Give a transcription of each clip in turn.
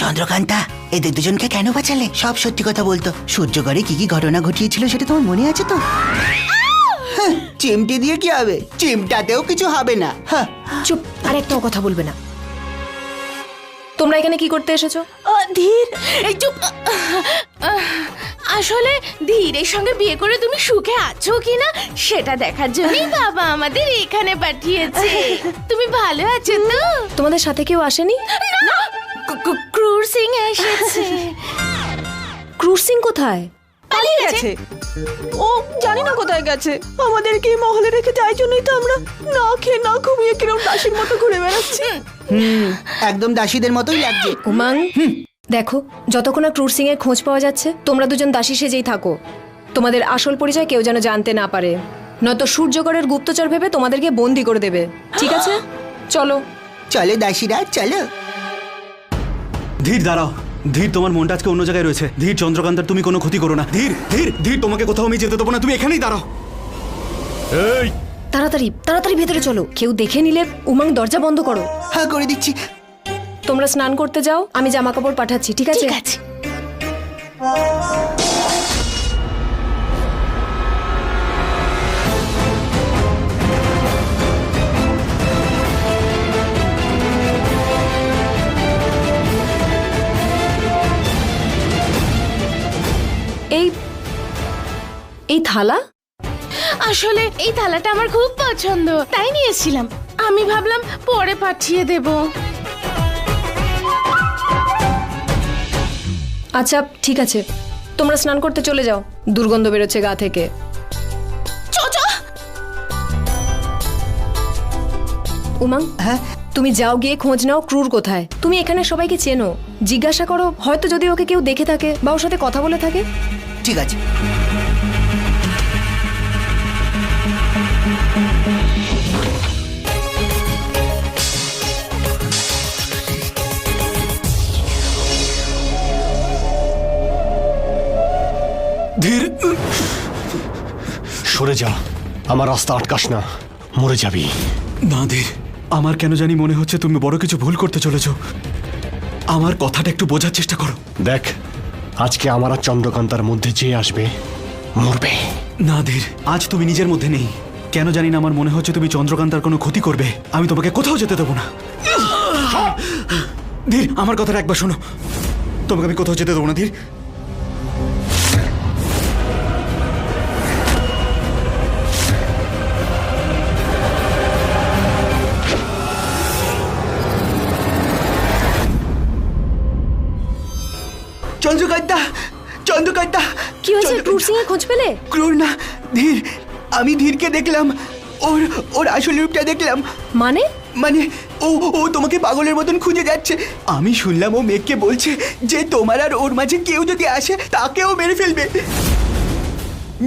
চন্দ্রকান্তা, এদের দুজনকে কেন বাঁচালে? সব সত্যি কথা বলতো। সূর্যগড়ে কি কি ঘটনা ঘটিয়েছিল সেটা তোমার মনে আছে তো? হ্যাঁ, চিমটি দিয়ে কি হবে? চিমটাতেও কিছু হবে না। হ্যাঁ। চুপ, আর একটাও কথা বলবে না। তোমরা এখানে কি করতে এসেছো? ধীর, এই চুপ। আসলে ধীরের সঙ্গে বিয়ে করে তুমি সুখে আছো কিনা সেটা দেখার জন্যই বাবা আমাদের এখানে পাঠিয়েছে। তুমি ভালো আছো তো? তোমাদের সাথে কেউ আসেনি? ক্রুর সিং এসেছে। ক্রুর সিং কোথায়? পালিয়ে গেছে। ও জানি না কোথায় গেছে। আমাদেরকে এই মহলে রেখে যাওয়ার জন্যই তো আমরা না খেয়ে না ঘুমিয়ে কিরম দাসীর মতো ঘুরে বেড়াচ্ছি। একদম দাসীদের মতোই লাগছে। উমাং, দেখো, যতক্ষণ না ক্রুর সিং এর খোঁজ পাওয়া যাচ্ছে তোমরা দুজন দাসী সেজেই থাকো। তোমাদের আসল পরিচয় কেউ যেন জানতে না পারে, নয়তো সূর্যগড়ের গুপ্তচর ভেবে তোমাদেরকে বন্দি করে দেবে। ঠিক আছে, চলো। চলো দাসীরা, চলো। ধীর, দাঁড়াও। ধীর, তোমার মনটা আজকে অন্য জায়গায় রয়েছে। ধীর, চন্দ্রকান্তার তুমি কোনো ক্ষতি করো না। ধীর ধীর ধীর, তোমাকে কোথাও আমি যেতে দেবো না। তুমি এখানেই দাঁড়াও। এই, তাড়াতাড়ি তাড়াতাড়ি ভেতরে চলো। কেউ দেখে নিলে উমাং দরজা বন্ধ করো। হ্যাঁ, করে দিচ্ছি। তোমরা স্নান করতে যাও, আমি জামা কাপড় পাঠাচ্ছি। ঠিক আছে? ঠিক আছে। এই এই থালা? আসলে এই থালাটা আমার খুব পছন্দ, তাই নিয়েছিলাম। আমি ভাবলাম পরে পাঠিয়ে দেব। আচ্ছা, ঠিক আছে, তোমরা স্নান করতে চলে যাও। দুর্গন্ধ বেরোচ্ছে গা থেকে। উমাং, হ্যাঁ, তুমি যাও, গিয়ে খোঁজ নাও ক্রুর কোথায়। তুমি এখানে সবাইকে চেনো, জিজ্ঞাসা করো, হয়তো যদি ওকে কেউ দেখে থাকে বা ওর সাথে কথা বলে থাকে। ঠিক আছে। ধীর, সরে যা, আমার রাস্তা আটকাস না, মরে যাবি। না ধীর, আমার কেন জানি মনে হচ্ছে তুমি বড় কিছু ভুল করতে চলেছো। আমার কথাটা একটু বোঝার চেষ্টা করো। দেখ, আজকে আমার আর চন্দ্রকান্তার মধ্যে যে আসবে মরবে। না ধীর, আজ তুমি নিজের মধ্যে নেই। কেন জানি না আমার মনে হচ্ছে তুমি চন্দ্রকান্তার কোনো ক্ষতি করবে। আমি তোমাকে কোথাও যেতে দেবো না। ধীর, আমার কথাটা একবার শোনো। তোমাকে আমি কোথাও যেতে দেবো না ধীর। চন্দ্রকান্তা, চন্দ্রকান্তা। কি হয়েছে? ক্রুর সিং এর খোঁজ পেলে? ক্রুর না, ধীর। আমি ধীরকে দেখলাম। ওর ওর আসল রূপটা দেখলাম। মানে? মানে ও ও তোমাকে পাগলের মতন খুঁজে যাচ্ছে। আমি শুনলাম ও মেঘকে বলছে যে তোমার আর ওর মাঝে কেউ যদি আসে তাকেও মেরে ফেলবে।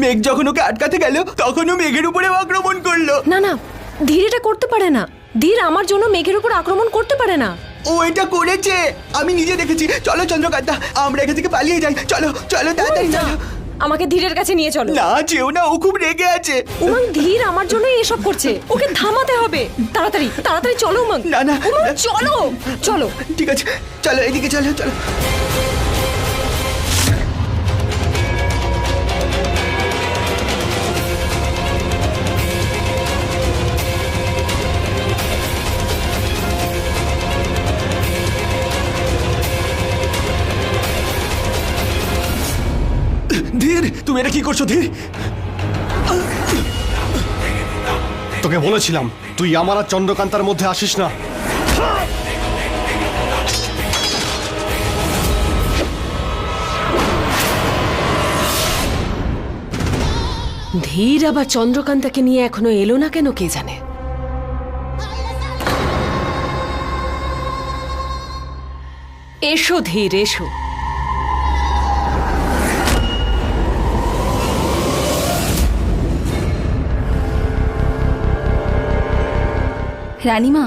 মেঘ যখন ওকে আটকাতে গেল তখন ও মেঘের উপরে আক্রমণ করলো। না না, ধীর এটা করতে পারে না। ধীর আমার জন্য মেঘের উপর আক্রমণ করতে পারে না। ও এটা করেছে, আমি নিজে দেখেছি। চলো চন্দ্রকান্তা, আমরা এখান থেকে পালিয়ে যাই। চলো চলো, তাড়াতাড়ি না, চলো। আমাকে ধীরের কাছে নিয়ে চলো। না, যেও না, ও খুব রেগে আছে। উমাং, ধীর আমার জন্য এসব করছে, ওকে থামাতে হবে। তাড়াতাড়ি তাড়াতাড়ি চলো উমাং। না না উমাং, না। চলো চলো। ঠিক আছে, চলো এদিকে, চলো চলো। ধীর, তুমি এটা কি করছো ধীর? তোকে বলেছিলাম তুই আমার আর চন্দ্রকান্তার মধ্যে আসিস না। ধীর আবার চন্দ্রকান্তাকে নিয়ে এখনো এলো না কেন কে জানে। এসো ধীর, এসো। রানীমা,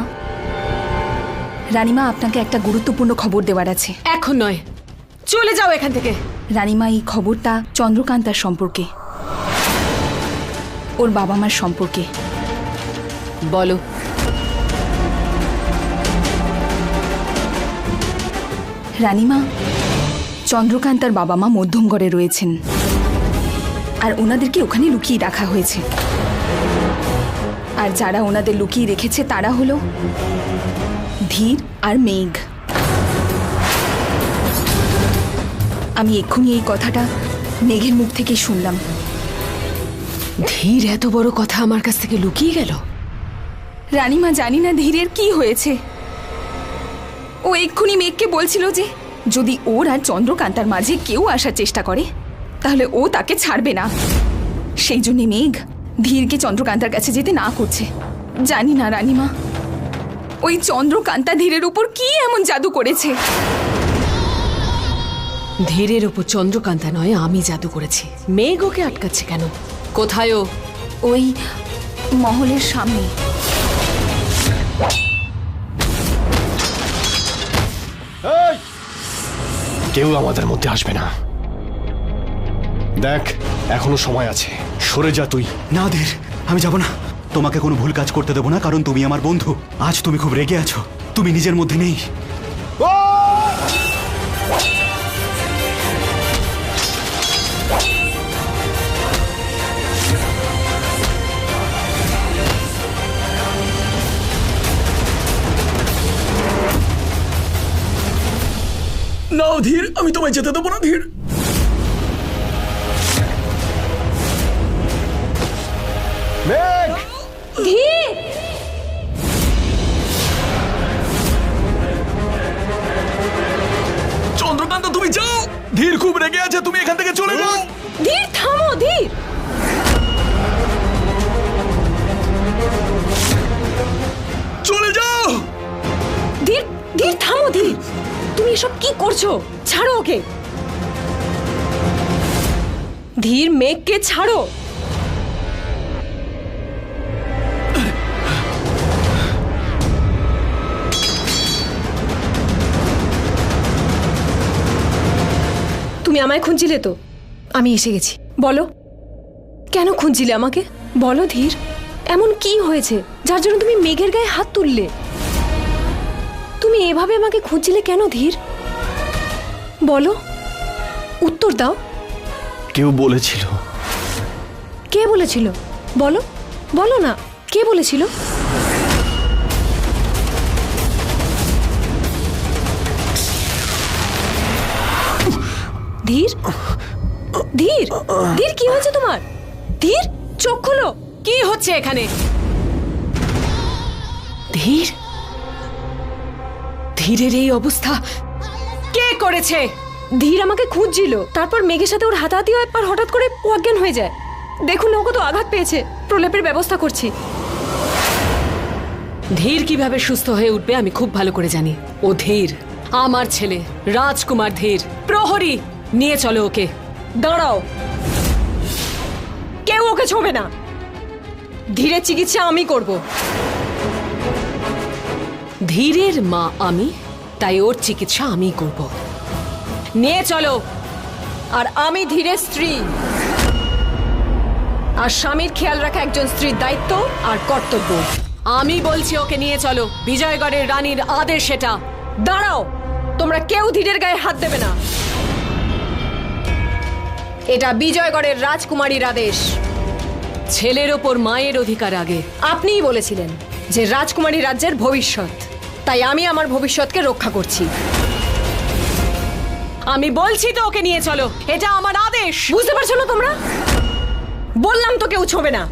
রানীমা আপনাকে একটা গুরুত্বপূর্ণ খবর দেওয়ার আছে। এখন নয়, চলে যাও এখান থেকে। রানীমা, এই খবরটা চন্দ্রকান্তার সম্পর্কে, ওর বাবা মার সম্পর্কে। বলো। রানীমা, চন্দ্রকান্তার বাবা মা মধ্যমগড়ে রয়েছেন আর ওনাদেরকে ওখানে লুকিয়ে রাখা হয়েছে। আর যারা ওনাদের লুকিয়ে রেখেছে তারা হলো ধীর আর মেঘ। আমি এক্ষুনি এই কথাটা মেঘের মুখ থেকে শুনলাম। ধীর এত বড় কথা আমার কাছ থেকে লুকিয়ে গেল? রানীমা, জানি না ধীরের কি হয়েছে। ও এক্ষুনি মেঘকে বলছিল যে যদি ওর আর চন্দ্রকান্তার মাঝে কেউ আসার চেষ্টা করে তাহলে ও তাকে ছাড়বে না। সেই জন্যে মেঘ ধীরকে চন্দ্রকান্তার কাছে যেতে না করছে। জানি না রানীমা, ওই চন্দ্রকান্তা ধীরের উপর কি এমন জাদু করেছে। ধীরের ওপর চন্দ্রকান্তা নয়, আমি জাদু করেছি। মেঘ ওকে আটকাচ্ছে কেন? কোথায় ও? ওই মহলের সামনে। কেউ আমাদের মধ্যে আসবে না। দেখ, এখনো সময় আছে, সরে যা তুই। না ধীর, আমি যাব না। তোমাকে কোনো ভুল কাজ করতে দেবো না, কারণ তুমি আমার বন্ধু। আজ তুমি খুব রেগে আছো, তুমি নিজের মধ্যে নেই। নাও ধীর, আমি তোমায় যেতে দেবো না ধীর। চন্দ্রকান্ত, তুমি যাও। ধীর খুব রেগে আছে, তুমি এখান থেকে চলে যাও। ধীর থামো, ধীর। চলে যাও। ধীর, ধীর থামো, ধীর। তুমি এসব কি করছো? ছাড়ো ওকে। ধীর, মেঘকে ছাড়ো। তুমি আমায় খুঁজছিলে তো? আমি এসে গেছি। বলো, কেন খুঁজছিলে আমাকে? বলো ধীর, এমন কি হয়েছে যার জন্য তুমি মেঘের গায়ে হাত তুললে? তুমি এভাবে আমাকে খুঁজছিলে কেন ধীর? বলো, উত্তর দাও। কেউ বলেছিল। কে বলেছিল? বলো, বলো না, কে বলেছিল? ধীর, ধীর, ধীর, কি হয়েছে তোমার? ধীর, চোখ খোলো। কি হচ্ছে এখানে? ধীর, ধীরের এই অবস্থা কে করেছে? ধীর আমাকে খুঁজছিল, তারপর মেঘের সাথে ওর হাতাহাতি হয় আর হঠাৎ করে ও অজ্ঞান হয়ে যায়। দেখুন, ওকে তো আঘাত পেয়েছে, প্রলেপের ব্যবস্থা করছি। ধীর কিভাবে সুস্থ হয়ে উঠবে আমি খুব ভালো করে জানি। ও ধীর আমার ছেলে, রাজকুমার ধীর। প্রহরী, নিয়ে চলো ওকে। দাঁড়াও, কেউ ওকে ছোঁবে না। ধীরের চিকিৎসা আমি করব। ধীরের মা আমি, তাই ওর চিকিৎসা আমি করব। নিয়ে চলো। আর আমি ধীরের স্ত্রী, আর স্বামীর খেয়াল রাখা একজন স্ত্রীর দায়িত্ব আর কর্তব্য। আমি বলছি ওকে নিয়ে চলো। বিজয়গড়ের রানীর আদেশ এটা। দাঁড়াও, তোমরা কেউ ধীরের গায়ে হাত দেবে না। এটা বিজয়গড়ের রাজকুমারীর আদেশ। ছেলের ওপর মায়ের অধিকার আগে। আপনিই বলেছিলেন যে রাজকুমারী রাজ্যের ভবিষ্যৎ, তাই আমি আমার ভবিষ্যৎকে রক্ষা করছি। আমি বলছি তো ওকে নিয়ে চলো, এটা আমার আদেশ। বুঝতে পারছো না তোমরা? বললাম তো কেউ ছোঁবে না।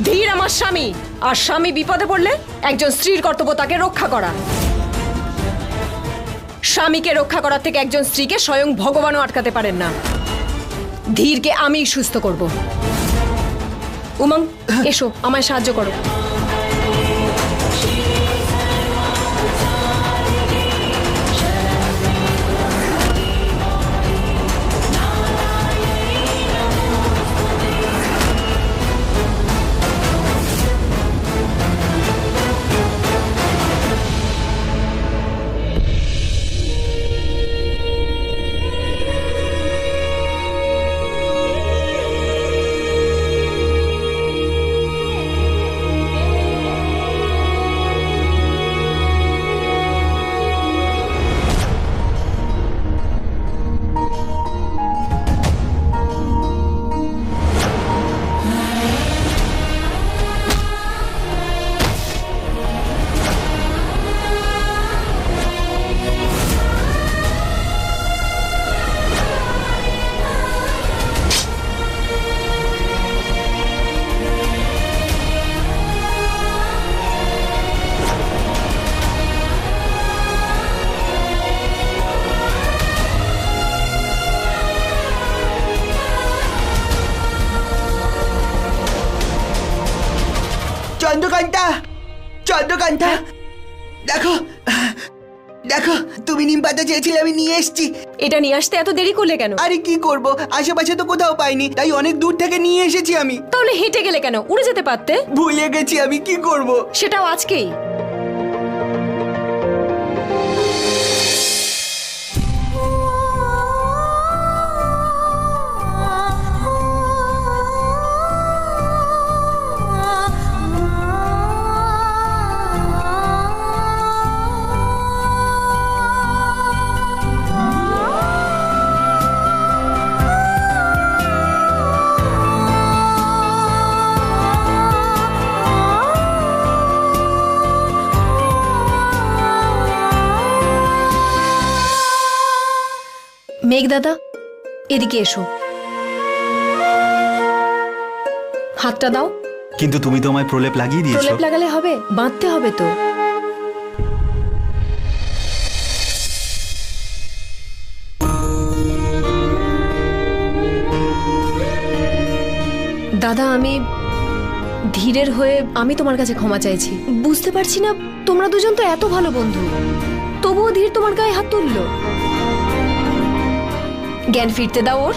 ধীর আমার স্বামী, আর স্বামী বিপদে পড়লে একজন স্ত্রীর কর্তব্য তাকে রক্ষা করা। স্বামীকে রক্ষা করার থেকে একজন স্ত্রীকে স্বয়ং ভগবানও আটকাতে পারেন না। ধীরকে আমি সুস্থ করব। উমং, এসো, আমায় সাহায্য করো। চন্দ্রকান্তা, চন্দ্রকান্তা, দেখো দেখো, তুমি নিম পাতা চেয়েছিলে, আমি নিয়ে এসেছি। এটা নিয়ে আসতে এত দেরি করলে কেন? আরে কি করব, আশেপাশে তো কোথাও পাইনি, তাই অনেক দূর থেকে নিয়ে এসেছি আমি। তাহলে হেঁটে গেলে কেন? উড়ে যেতে পারতে। ভুলে গেছি আমি, কি করব। সেটাও আজকেই? মেঘ দাদা, এদিকে এসো, হাতটা দাও। কিন্তু তুমি তো আমায় প্রলেপ লাগিয়ে দিয়েছো। প্রলেপ লাগালে হবে? বাঁধতে হবে তো। দাদা, আমি ধীরের হয়ে আমি তোমার কাছে ক্ষমা চাইছি। বুঝতে পারছি না, তোমরা দুজন তো এত ভালো বন্ধু, তবুও ধীর তোমার গায়ে হাত তুললো। জ্ঞান ফিরতে দাও ওর,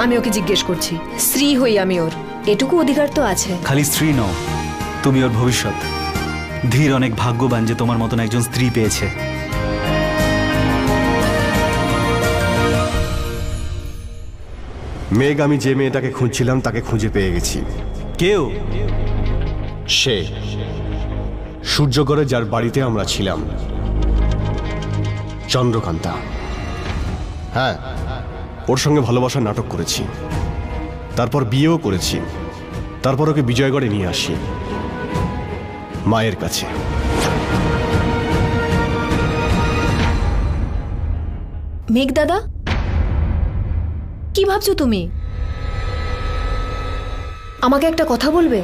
আমি ওকে জিজ্ঞেস করছি। স্ত্রী হই আমি ওর, এটুকু অধিকার তো আছে। খালি স্ত্রী নও, তুমি ওর ভবিষ্যৎ। ধীর অনেক ভাগ্যবান যে তোমার মতন একজন স্ত্রী পেয়েছে। মেঘ, আমি যে মেয়েটাকে খুঁজছিলাম তাকে খুঁজে পেয়ে গেছি। কেউ? সে সূর্যগড়ে যার বাড়িতে আমরা ছিলাম, চন্দ্রকান্তা। হ্যাঁ, ওর সঙ্গে ভালোবাসার নাটক করেছি, তারপর বিয়েও করেছি, তারপর ওকে বিজয়গড়ে নিয়ে আসি মায়ের কাছে। মেঘ দাদা, কি ভাবছো তুমি? আমাকে একটা কথা বলবে?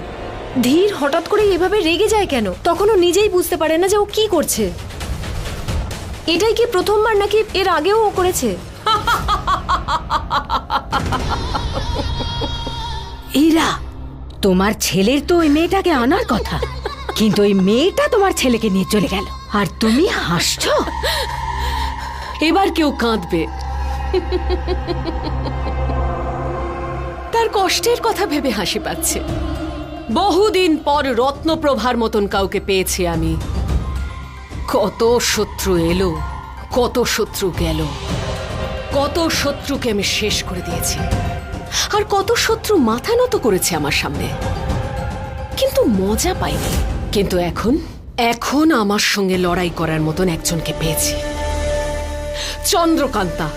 ধীর হঠাৎ করে এভাবে রেগে যায় কেন? তখনও নিজেই বুঝতে পারে না যে ও কি করছে। এটাই কি প্রথমবার, নাকি এর আগেও ও করেছে? ইরা, তোমার ছেলের তো ওই মেয়েটাকে আনার কথা, কিন্তু ওই মেয়েটা তোমার ছেলেকে নিয়ে চলে গেল, আর তুমি হাসছো। এবার কেউ কাঁদবে। তার কষ্টের কথা ভেবে হাসি পাচ্ছে। বহুদিন পর রত্নপ্রভার মতন কাউকে পেয়েছি আমি। কত শত্রু এলো, কত শত্রু গেল, কত শত্রুকে আমি শেষ করে দিয়েছি, আর কত শত্রু মাথা নত করেছে আমার সামনে, কিন্তু মজা পাইনি। কিন্তু এখন আমার সঙ্গে লড়াই করার মতন একজনকে পেয়েছি, চন্দ্রকান্তা।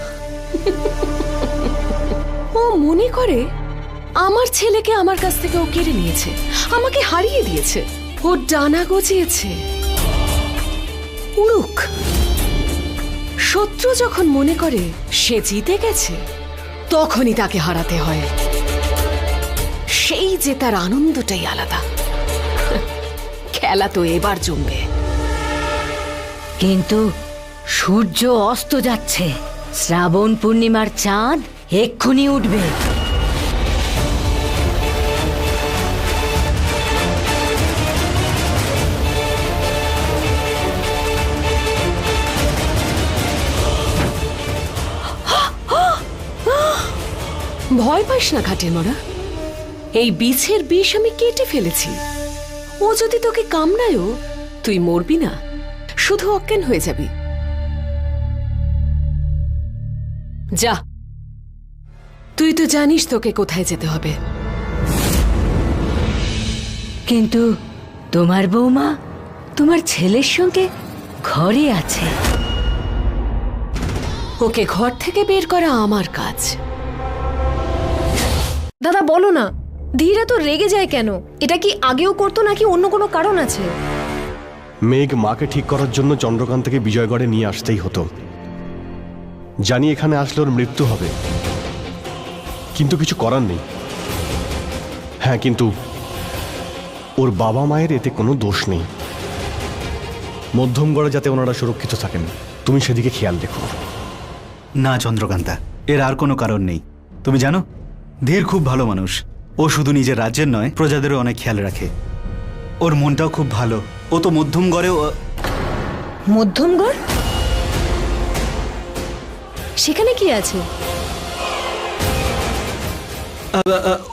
ও মনে করে আমার ছেলেকে আমার কাছ থেকে ও কেড়ে নিয়েছে, আমাকে হারিয়ে দিয়েছে। ও ডানা গজিয়েছে, উড়ুক। শত্রু যখন মনে করে সে জিতে গেছে, তখনই তাকে হারাতে হয়। সেই যে তার আনন্দটাই আলাদা। খেলা তো এবার জমবে। কিন্তু সূর্য অস্ত যাচ্ছে, শ্রাবণ পূর্ণিমার চাঁদ এক্ষুনি উঠবে। ভয় পাস না ঘাটের মরা, এই বিছের বিষ আমি কেটে ফেলেছি। ও যদি তোকে কামড়ায়ও তুই মরবি না, শুধু অজ্ঞান হয়ে যাবি। যা, তুই তো জানিস তোকে কোথায় যেতে হবে। কিন্তু তোমার বৌমা তোমার ছেলের সঙ্গে ঘরে আছে। ওকে ঘর থেকে বের করা আমার কাজ। দাদা বলো না, ধীর এত রেগে যায় কেন? এটা কি আগেও করতো নাকি অন্য কোনো কারণ আছে? মেঘ, মাকে ঠিক করার জন্য চন্দ্রকান্তকে বিজয়গড়ে নিয়ে আসতেই হতো। জানি এখানে আসলে ওর মৃত্যু হবে, কিন্তু কিছু করার নেই। হ্যাঁ, কিন্তু ওর বাবা মায়ের এতে কোনো দোষ নেই। মধ্যমগড়ে যাতে ওনারা সুরক্ষিত থাকেন, তুমি সেদিকে খেয়াল রেখো। না চন্দ্রকান্তা, এর আর কোনো কারণ নেই। তুমি জানো, ধীর খুব ভালো মানুষ। ও শুধু নিজের রাজ্যের নয়, প্রজাদেরও অনেক খেয়াল রাখে। ওর মনটাও খুব ভালো। ও তো মধ্যম গড়েও মধ্যমগড়? সেখানে কি আছে?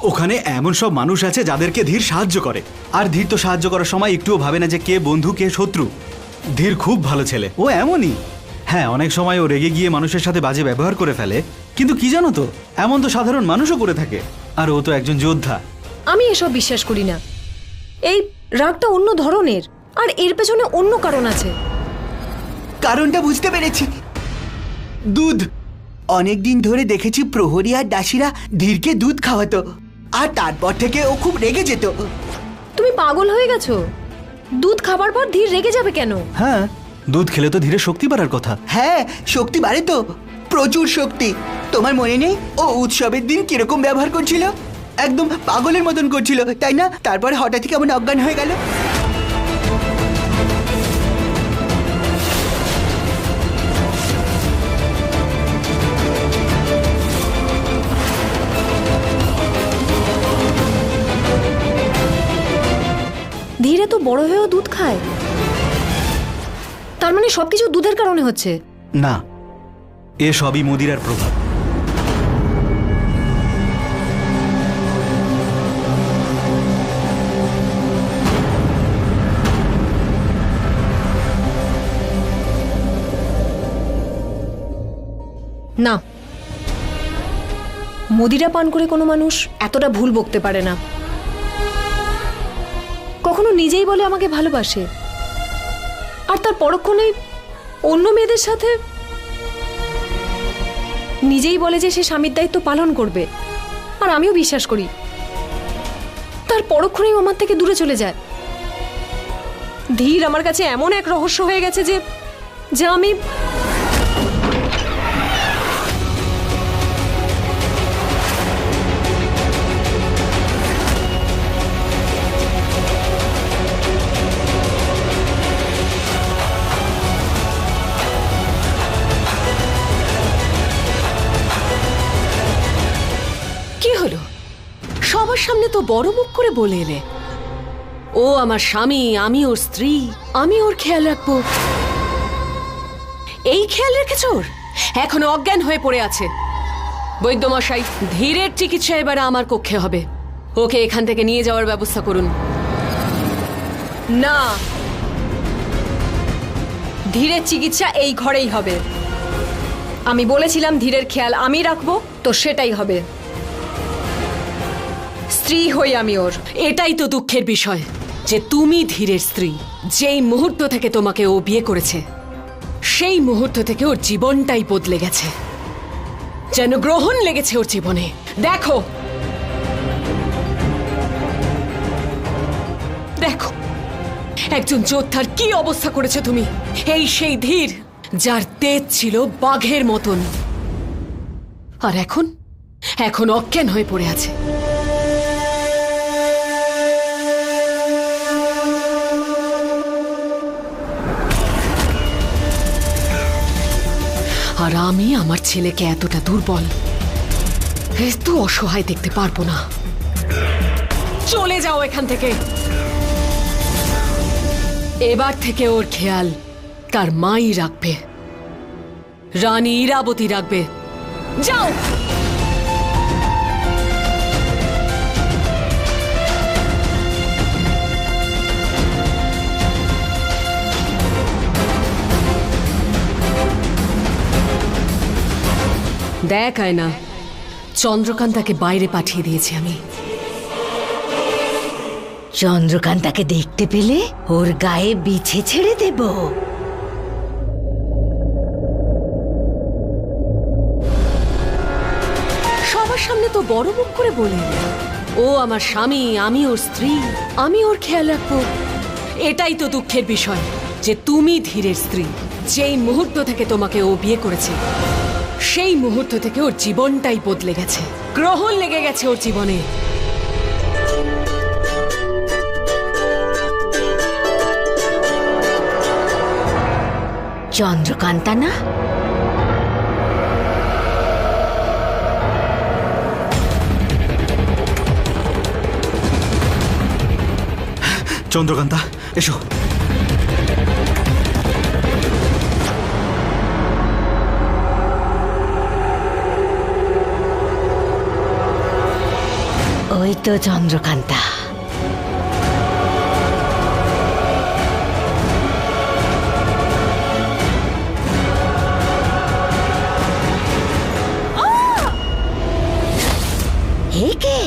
ওখানে এমন সব মানুষ আছে যাদেরকে ধীর সাহায্য করে, আর ধীর তো সাহায্য করার সময় একটুও ভাবে না যে কে বন্ধু কে শত্রু। ধীর খুব ভালো ছেলে, ও এমনই। হ্যাঁ, অনেক সময় ও রেগে গিয়ে মানুষের সাথে বাজে ব্যবহার করে ফেলে, কিন্তু কি জানো তো, এমন তো সাধারণ মানুষও করে থাকে। আর ও তো একজন যোদ্ধা। আমি এসব বিশ্বাস করি না। এই রাগটা অন্য ধরনের, আর এর পেছনে অন্য কারণ আছে। কারণটা বুঝতে পেরেছি, দুধ। অনেকদিন ধরে দেখেছি প্রহরী আর দাসীরা ধীরকে দুধ খাওয়াতো, আর তারপর থেকে ও খুব রেগে যেত। তুমি পাগল হয়ে গেছো? দুধ খাবার পর ধীর রেগে যাবে কেন? হ্যাঁ, দুধ খেলে তো ধীরে শক্তি বাড়ার কথা। হ্যাঁ, শক্তি বাড়ে তো, প্রচুর শক্তি। তোমার মনে নেই ও উৎসবের দিন কিরকম ব্যবহার করছিল? একদম পাগলের মতন করছিল, তাই না? তারপরে হঠাৎই কেমন অজ্ঞান হয়ে গেল। ধীরে তো বড় হয়েও দুধ খায়, তার মানে সবকিছু দুধের কারণে হচ্ছে? না, এ সবই মদিরার প্রভাব। না, মদিরা পান করে কোনো মানুষ এতটা ভুল বকতে পারে না। কখনো নিজেই বলে আমাকে ভালোবাসে, আর তার পরক্ষণেই অন্য মেয়েদের সাথে নিজেই বলে যে সে স্বামীর দায়িত্ব পালন করবে, আর আমিও বিশ্বাস করি। তার পরক্ষণেই আমার থেকে দূরে চলে যায়। ধীর আমার কাছে এমন এক রহস্য হয়ে গেছে যে আমি সবার সামনে তো বড় মুখ করে বলে এলে, ও আমার স্বামী, আমি ওর স্ত্রী, আমি ওর খেয়াল রাখবো। এই খেয়াল রেখেছ? ওর এখনো অজ্ঞান হয়ে পড়ে আছে। বৈদ্যমশাই, ধীরের চিকিৎসা এবারে আমার কক্ষে হবে। ওকে এখান থেকে নিয়ে যাওয়ার ব্যবস্থা করুন। না, ধীরের চিকিৎসা এই ঘরেই হবে। আমি বলেছিলাম ধীরের খেয়াল আমি রাখবো, তো সেটাই হবে। স্ত্রী হই আমি ওর। এটাই তো দুঃখের বিষয় যে তুমি ধীরের স্ত্রী। যেই মুহূর্ত থেকে তোমাকে ও বিয়ে করেছে, সেই মুহূর্ত থেকে ওর জীবনটাই বদলে গেছে, যেন গ্রহণ লেগেছে ওর জীবনে। দেখো দেখো, একজন যোদ্ধার কি অবস্থা করেছে তুমি। এই সেই ধীর যার তেজ ছিল বাঘের মতন, আর এখন অজ্ঞান হয়ে পড়ে আছে। আর আমি আমার ছেলেকে এতটা দুর্বল, এত অসহায় দেখতে পারবো না। চলে যাও এখান থেকে। এবার থেকে ওর খেয়াল তার মাই রাখবে, রানী ইরাবতী রাখবে। যাও। দেখ আয়না, চন্দ্রকান্তাকে বাইরে পাঠিয়ে দিয়েছি আমি। চন্দ্রকান্তাকে দেখতে পেলে ওর গায়ে বিছে ছেড়ে দেব। সবার সামনে তো বড় মুখ করে বলে, ও আমার স্বামী, আমি ওর স্ত্রী, আমি ওর খেয়াল রাখবো। এটাই তো দুঃখের বিষয় যে তুমি ধীরের স্ত্রী। যেই মুহূর্ত থেকে তোমাকে ও বিয়ে করেছে, সেই মুহূর্ত থেকে ওর জীবনটাই বদলে গেছে, গ্রহণ লেগে গেছে ওর জীবনে। চন্দ্রকান্তা না? চন্দ্রকান্তা এসো। ওই তো চন্দ্রকান্তা। হে কে?